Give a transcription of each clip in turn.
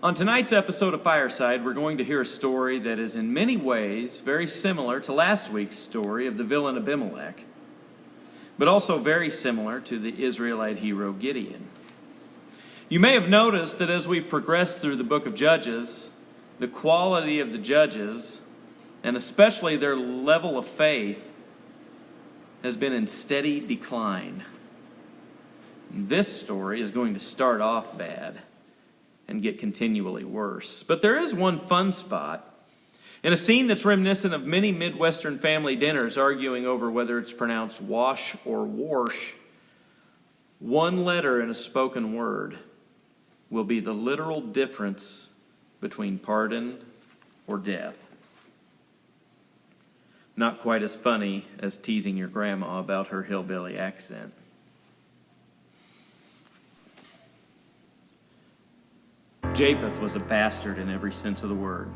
On tonight's episode of Fireside, we're going to hear a story that is in many ways very similar to last week's story of the villain Abimelech, but also very similar to the Israelite hero Gideon. You may have noticed that as we progress through the book of Judges, the quality of the judges, and especially their level of faith, has been in steady decline. This story is going to start off bad and get continually worse. But there is one fun spot. In a scene that's reminiscent of many Midwestern family dinners arguing over whether it's pronounced wash or warsh, one letter in a spoken word will be the literal difference between pardon or death. Not quite as funny as teasing your grandma about her hillbilly accent. Jephath was a bastard in every sense of the word.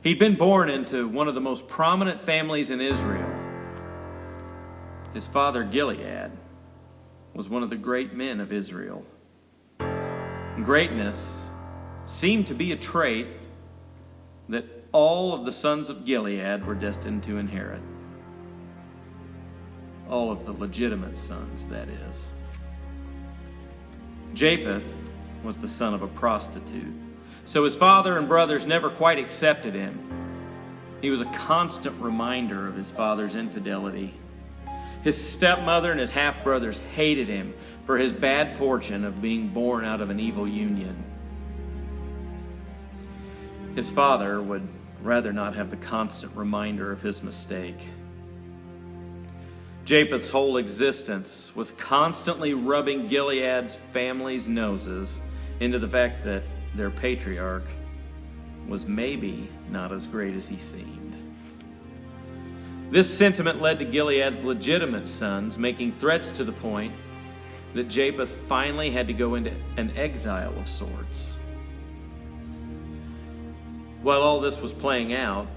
He'd been born into one of the most prominent families in Israel. His father, Gilead, was one of the great men of Israel. Greatness seemed to be a trait that all of the sons of Gilead were destined to inherit. All of the legitimate sons, that is. Jephath was the son of a prostitute, so his father and brothers never quite accepted him. He was a constant reminder of his father's infidelity. His stepmother and his half-brothers hated him for his bad fortune of being born out of an evil union. His father would rather not have the constant reminder of his mistake. Jephath's whole existence was constantly rubbing Gilead's family's noses into the fact that their patriarch was maybe not as great as he seemed. This sentiment led to Gilead's legitimate sons making threats to the point that Jephath finally had to go into an exile of sorts. While all this was playing out,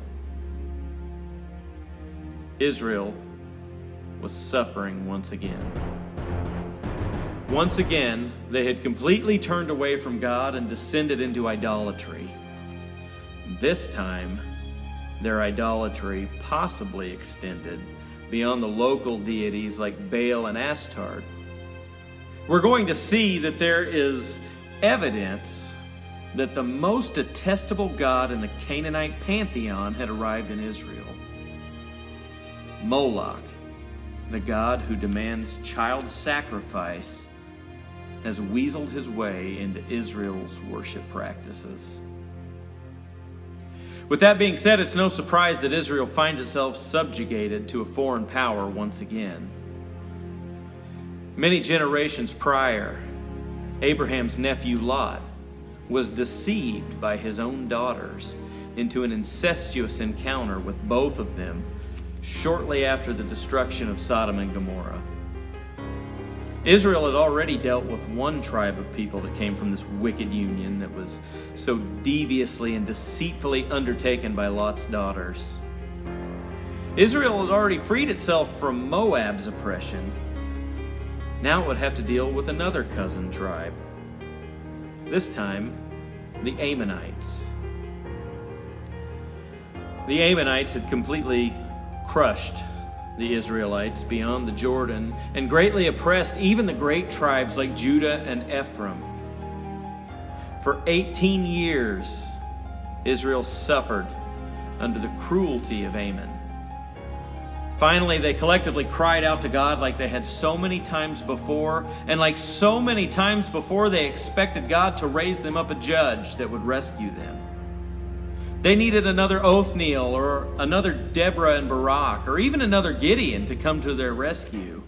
Israel was suffering once again. Once again, they had completely turned away from God and descended into idolatry. This time, their idolatry possibly extended beyond the local deities like Baal and Astarte. We're going to see that there is evidence that the most detestable god in the Canaanite pantheon had arrived in Israel. Moloch, the god who demands child sacrifice, has weaseled his way into Israel's worship practices. With that being said, it's no surprise that Israel finds itself subjugated to a foreign power once again. Many generations prior, Abraham's nephew Lot was deceived by his own daughters into an incestuous encounter with both of them shortly after the destruction of Sodom and Gomorrah. Israel had already dealt with one tribe of people that came from this wicked union that was so deviously and deceitfully undertaken by Lot's daughters. Israel had already freed itself from Moab's oppression. Now it would have to deal with another cousin tribe. This time, the Ammonites. The Ammonites had completely crushed the Israelites beyond the Jordan and greatly oppressed even the great tribes like Judah and Ephraim. For 18 years, Israel suffered under the cruelty of Ammon. Finally, they collectively cried out to God like they had so many times before, and like so many times before, they expected God to raise them up a judge that would rescue them. They needed another Othniel or another Deborah and Barak or even another Gideon to come to their rescue.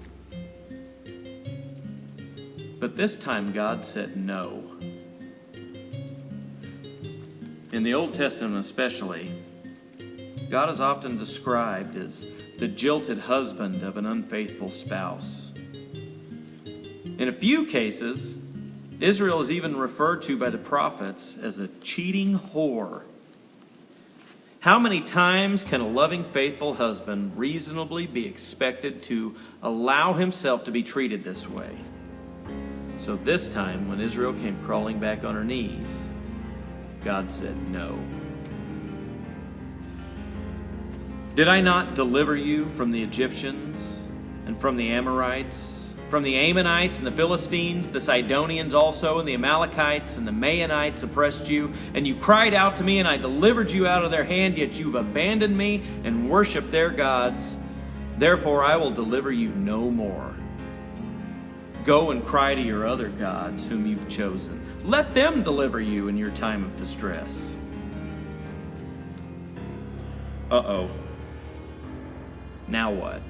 But this time God said no. In the Old Testament especially, God is often described as the jilted husband of an unfaithful spouse. In a few cases, Israel is even referred to by the prophets as a cheating whore. How many times can a loving, faithful husband reasonably be expected to allow himself to be treated this way? So this time, when Israel came crawling back on her knees, God said no. Did I not deliver you from the Egyptians and from the Amorites, from the Ammonites and the Philistines, the Sidonians also, and the Amalekites and the Maonites oppressed you, and you cried out to me, and I delivered you out of their hand, yet you've abandoned me and worshipped their gods. Therefore I will deliver you no more. Go and cry to your other gods whom you've chosen. Let them deliver you in your time of distress. Uh-oh. Now what?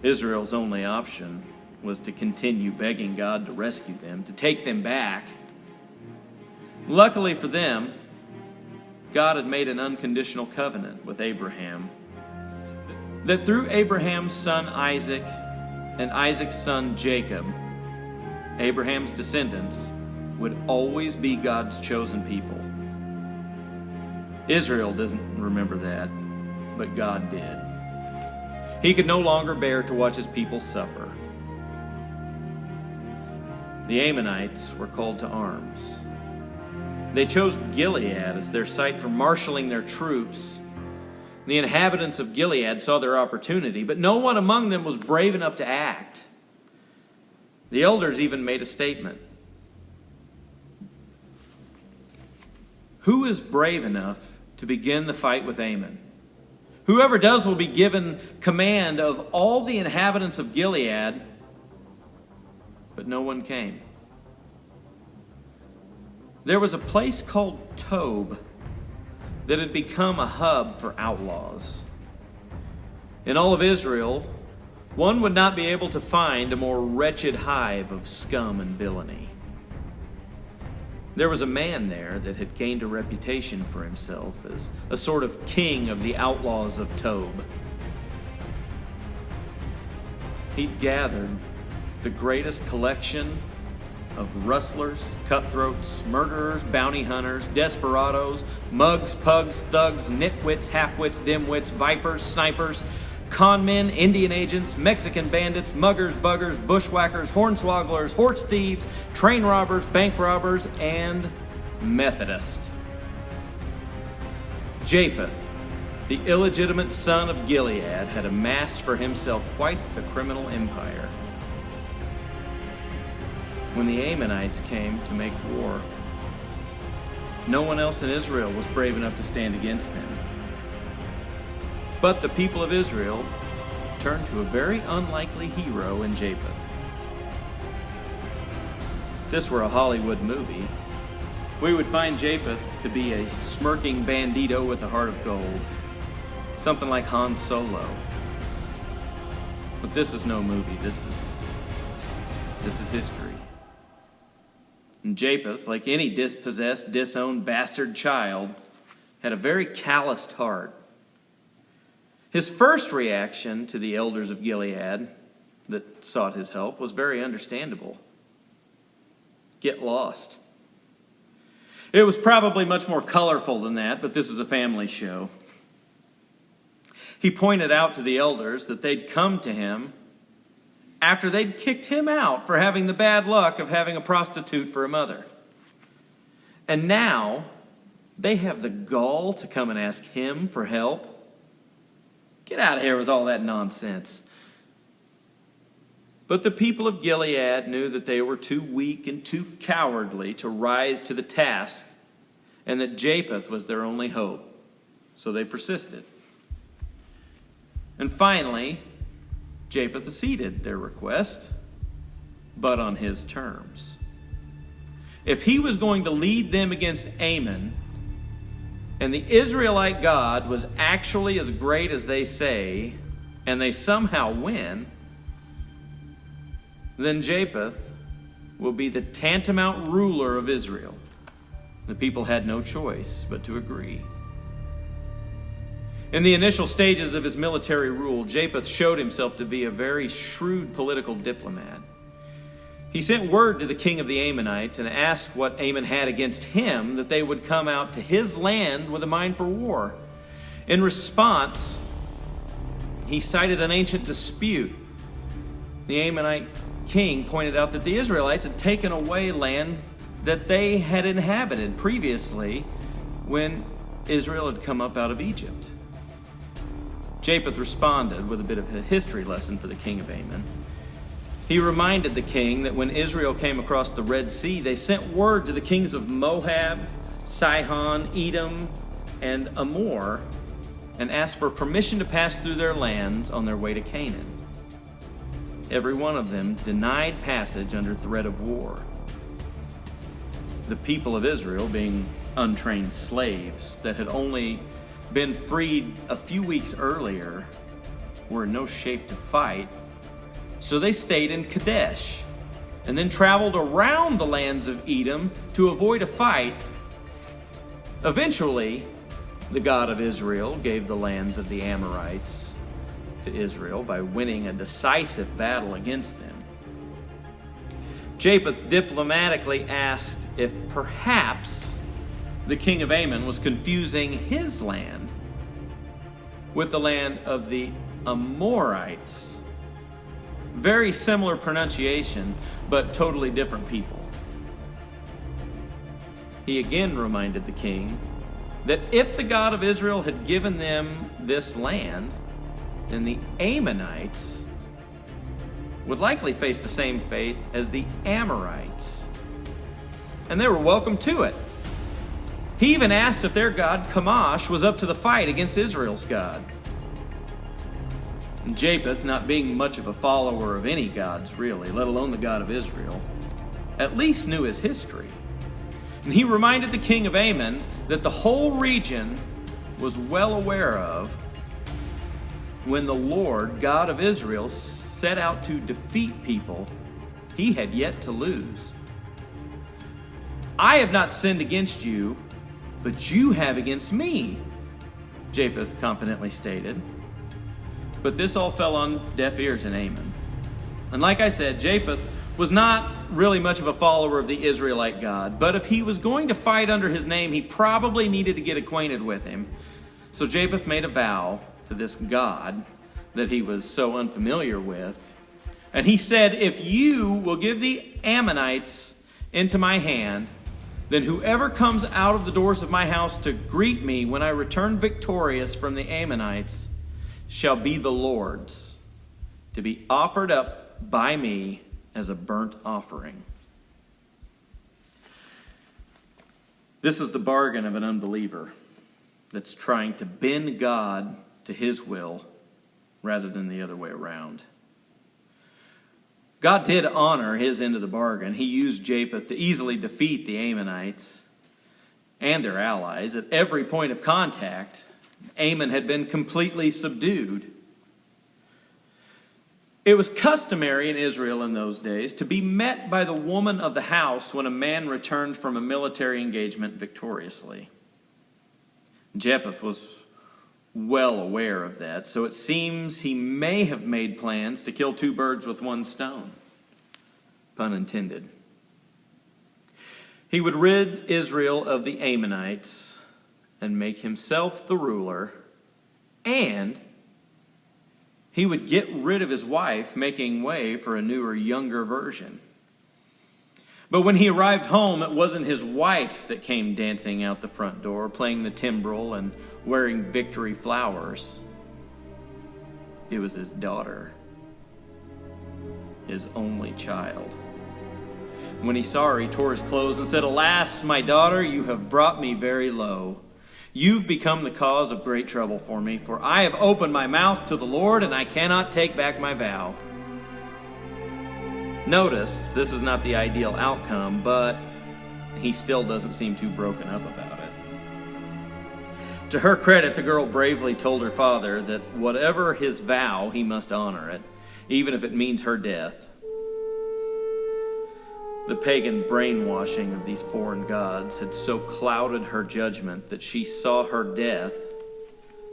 Israel's only option was to continue begging God to rescue them, to take them back. Luckily for them, God had made an unconditional covenant with Abraham, that through Abraham's son Isaac and Isaac's son Jacob, Abraham's descendants would always be God's chosen people. Israel doesn't remember that, but God did. He could no longer bear to watch his people suffer. The Ammonites were called to arms. They chose Gilead as their site for marshaling their troops. The inhabitants of Gilead saw their opportunity, but no one among them was brave enough to act. The elders even made a statement. Who is brave enough to begin the fight with Ammon? Whoever does will be given command of all the inhabitants of Gilead. But no one came. There was a place called Tob that had become a hub for outlaws. In all of Israel, one would not be able to find a more wretched hive of scum and villainy. There was a man there that had gained a reputation for himself as a sort of king of the outlaws of Tob. He'd gathered the greatest collection of rustlers, cutthroats, murderers, bounty hunters, desperados, mugs, pugs, thugs, nitwits, halfwits, dimwits, vipers, snipers, con men, Indian agents, Mexican bandits, muggers, buggers, bushwhackers, hornswogglers, horse thieves, train robbers, bank robbers, and Methodists. Jephath, the illegitimate son of Gilead, had amassed for himself quite the criminal empire. When the Ammonites came to make war, no one else in Israel was brave enough to stand against them. But the people of Israel turned to a very unlikely hero in Jephath. If this were a Hollywood movie, we would find Jephath to be a smirking bandito with a heart of gold, something like Han Solo. But this is no movie. This is history. And Jephath, like any dispossessed, disowned bastard child, had a very calloused heart. His first reaction to the elders of Gilead that sought his help was very understandable. Get lost. It was probably much more colorful than that, but this is a family show. He pointed out to the elders that they'd come to him after they'd kicked him out for having the bad luck of having a prostitute for a mother. And now they have the gall to come and ask him for help. Get out of here with all that nonsense. But the people of Gilead knew that they were too weak and too cowardly to rise to the task, and that Jephath was their only hope. So they persisted. And finally, Jephath acceded their request, but on his terms. If he was going to lead them against Ammon, and the Israelite God was actually as great as they say, and they somehow win, then Jephath will be the tantamount ruler of Israel. The people had no choice but to agree. In the initial stages of his military rule, Jephath showed himself to be a very shrewd political diplomat. He sent word to the king of the Ammonites and asked what Ammon had against him, that they would come out to his land with a mind for war. In response, he cited an ancient dispute. The Ammonite king pointed out that the Israelites had taken away land that they had inhabited previously when Israel had come up out of Egypt. Jephath responded with a bit of a history lesson for the king of Ammon. He reminded the king that when Israel came across the Red Sea, they sent word to the kings of Moab, Sihon, Edom, and Amor, and asked for permission to pass through their lands on their way to Canaan. Every one of them denied passage under threat of war. The people of Israel, being untrained slaves that had only been freed a few weeks earlier, were in no shape to fight, so they stayed in Kadesh and then traveled around the lands of Edom to avoid a fight. Eventually, the God of Israel gave the lands of the Amorites to Israel by winning a decisive battle against them. Jephath diplomatically asked if perhaps the king of Ammon was confusing his land with the land of the Amorites. Very similar pronunciation, but totally different people. He again reminded the king that if the God of Israel had given them this land, then the Ammonites would likely face the same fate as the Amorites. And they were welcome to it. He even asked if their god Chemosh was up to the fight against Israel's God. And Jephath, not being much of a follower of any gods really, let alone the God of Israel, at least knew his history. And he reminded the king of Ammon that the whole region was well aware of when the Lord, God of Israel, set out to defeat people he had yet to lose. I have not sinned against you, but you have against me, Jephath confidently stated. But this all fell on deaf ears in Ammon. And like I said, Jephath was not really much of a follower of the Israelite God, but if he was going to fight under his name, he probably needed to get acquainted with him. So Jephath made a vow to this God that he was so unfamiliar with. And he said, if you will give the Ammonites into my hand, then whoever comes out of the doors of my house to greet me when I return victorious from the Ammonites shall be the Lord's, to be offered up by me as a burnt offering. This is the bargain of an unbeliever that's trying to bend God to his will rather than the other way around. God did honor his end of the bargain. He used Jephath to easily defeat the Ammonites and their allies. At every point of contact, Ammon had been completely subdued. It was customary in Israel in those days to be met by the woman of the house when a man returned from a military engagement victoriously. Jephath was well aware of that, so it seems he may have made plans to kill two birds with one stone. Pun intended. He would rid Israel of the Ammonites and make himself the ruler, and he would get rid of his wife, making way for a newer, younger version. But when he arrived home, it wasn't his wife that came dancing out the front door, playing the timbrel and wearing victory flowers. It was his daughter, his only child. When he saw her, he tore his clothes and said, "Alas, my daughter, you have brought me very low. You've become the cause of great trouble for me, for I have opened my mouth to the Lord, and I cannot take back my vow." Notice, this is not the ideal outcome, but he still doesn't seem too broken up about it. To her credit, the girl bravely told her father that whatever his vow, he must honor it, even if it means her death. The pagan brainwashing of these foreign gods had so clouded her judgment that she saw her death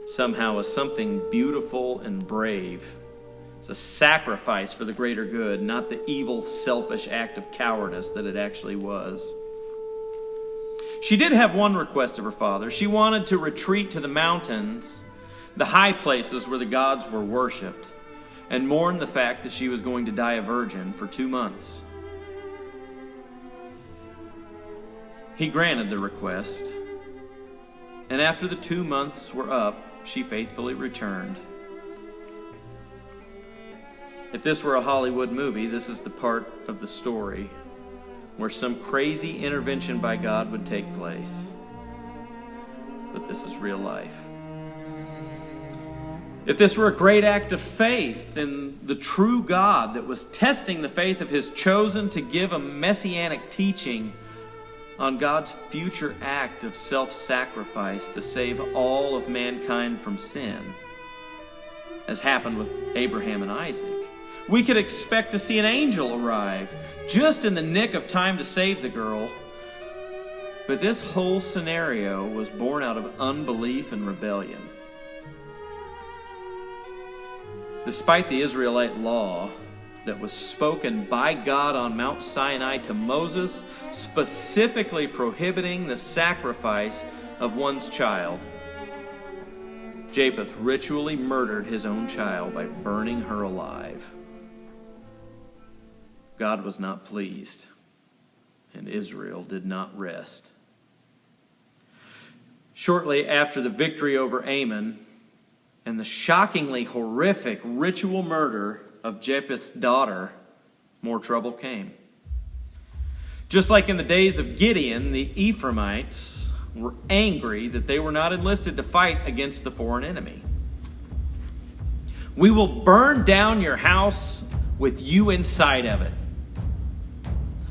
somehow as something beautiful and brave. It's a sacrifice for the greater good, not the evil, selfish act of cowardice that it actually was. She did have one request of her father. She wanted to retreat to the mountains, the high places where the gods were worshipped, and mourn the fact that she was going to die a virgin for 2 months. He granted the request, and after the 2 months were up, she faithfully returned. If this were a Hollywood movie, this is the part of the story where some crazy intervention by God would take place. But this is real life. If this were a great act of faith in the true God that was testing the faith of His chosen to give a messianic teaching on God's future act of self-sacrifice to save all of mankind from sin, as happened with Abraham and Isaac, we could expect to see an angel arrive just in the nick of time to save the girl. But this whole scenario was born out of unbelief and rebellion. Despite the Israelite law that was spoken by God on Mount Sinai to Moses, specifically prohibiting the sacrifice of one's child, Jephath ritually murdered his own child by burning her alive. God was not pleased, and Israel did not rest. Shortly after the victory over Ammon and the shockingly horrific ritual murder of Jephath's daughter, more trouble came. Just like in the days of Gideon, the Ephraimites were angry that they were not enlisted to fight against the foreign enemy. "We will burn down your house with you inside of it."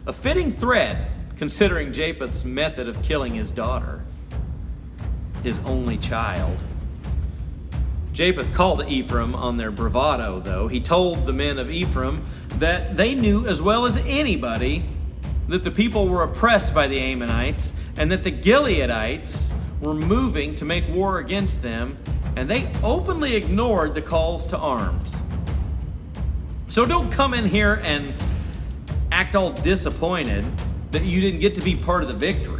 A fitting threat, considering Jephath's method of killing his daughter, his only child. Jephath called Ephraim on their bravado, though. He told the men of Ephraim that they knew as well as anybody that the people were oppressed by the Ammonites and that the Gileadites were moving to make war against them, and they openly ignored the calls to arms. So don't come in here and act all disappointed that you didn't get to be part of the victory.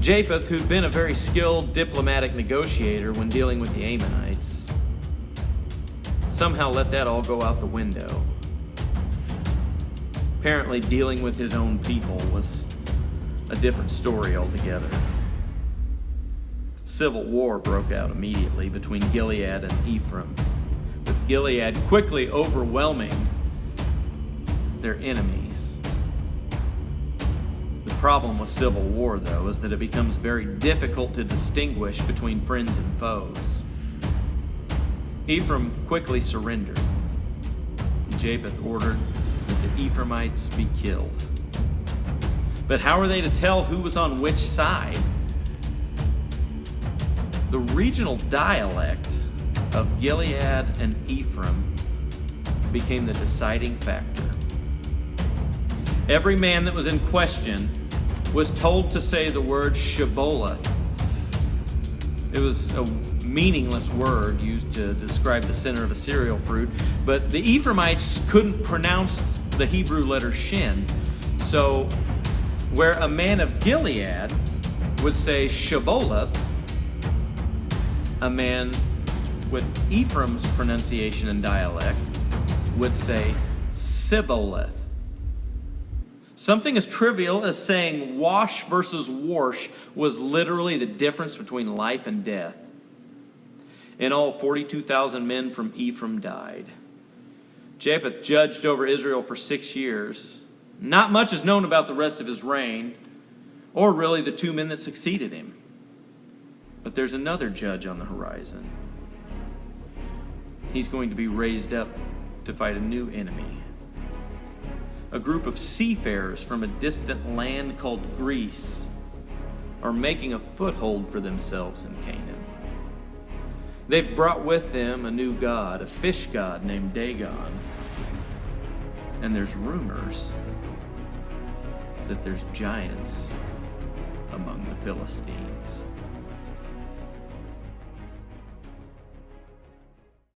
Jephath, who'd been a very skilled diplomatic negotiator when dealing with the Ammonites, somehow let that all go out the window. Apparently, dealing with his own people was a different story altogether. Civil war broke out immediately between Gilead and Ephraim, with Gilead quickly overwhelming their enemies. The problem with civil war, though, is that it becomes very difficult to distinguish between friends and foes. Ephraim quickly surrendered. Jephath ordered that the Ephraimites be killed. But how are they to tell who was on which side? The regional dialect of Gilead and Ephraim became the deciding factor. Every man that was in question was told to say the word Shibboleth. It was a meaningless word used to describe the center of a cereal fruit, but the Ephraimites couldn't pronounce the Hebrew letter Shin. So where a man of Gilead would say Shibboleth, a man with Ephraim's pronunciation and dialect would say Sibboleth. Something as trivial as saying wash versus wash was literally the difference between life and death. In all, 42,000 men from Ephraim died. Jephath judged over Israel for 6 years. Not much is known about the rest of his reign, or really the 2 men that succeeded him. But there's another judge on the horizon. He's going to be raised up to fight a new enemy. A group of seafarers from a distant land called Greece are making a foothold for themselves in Canaan. They've brought with them a new god, a fish god named Dagon. And there's rumors that there's giants among the Philistines.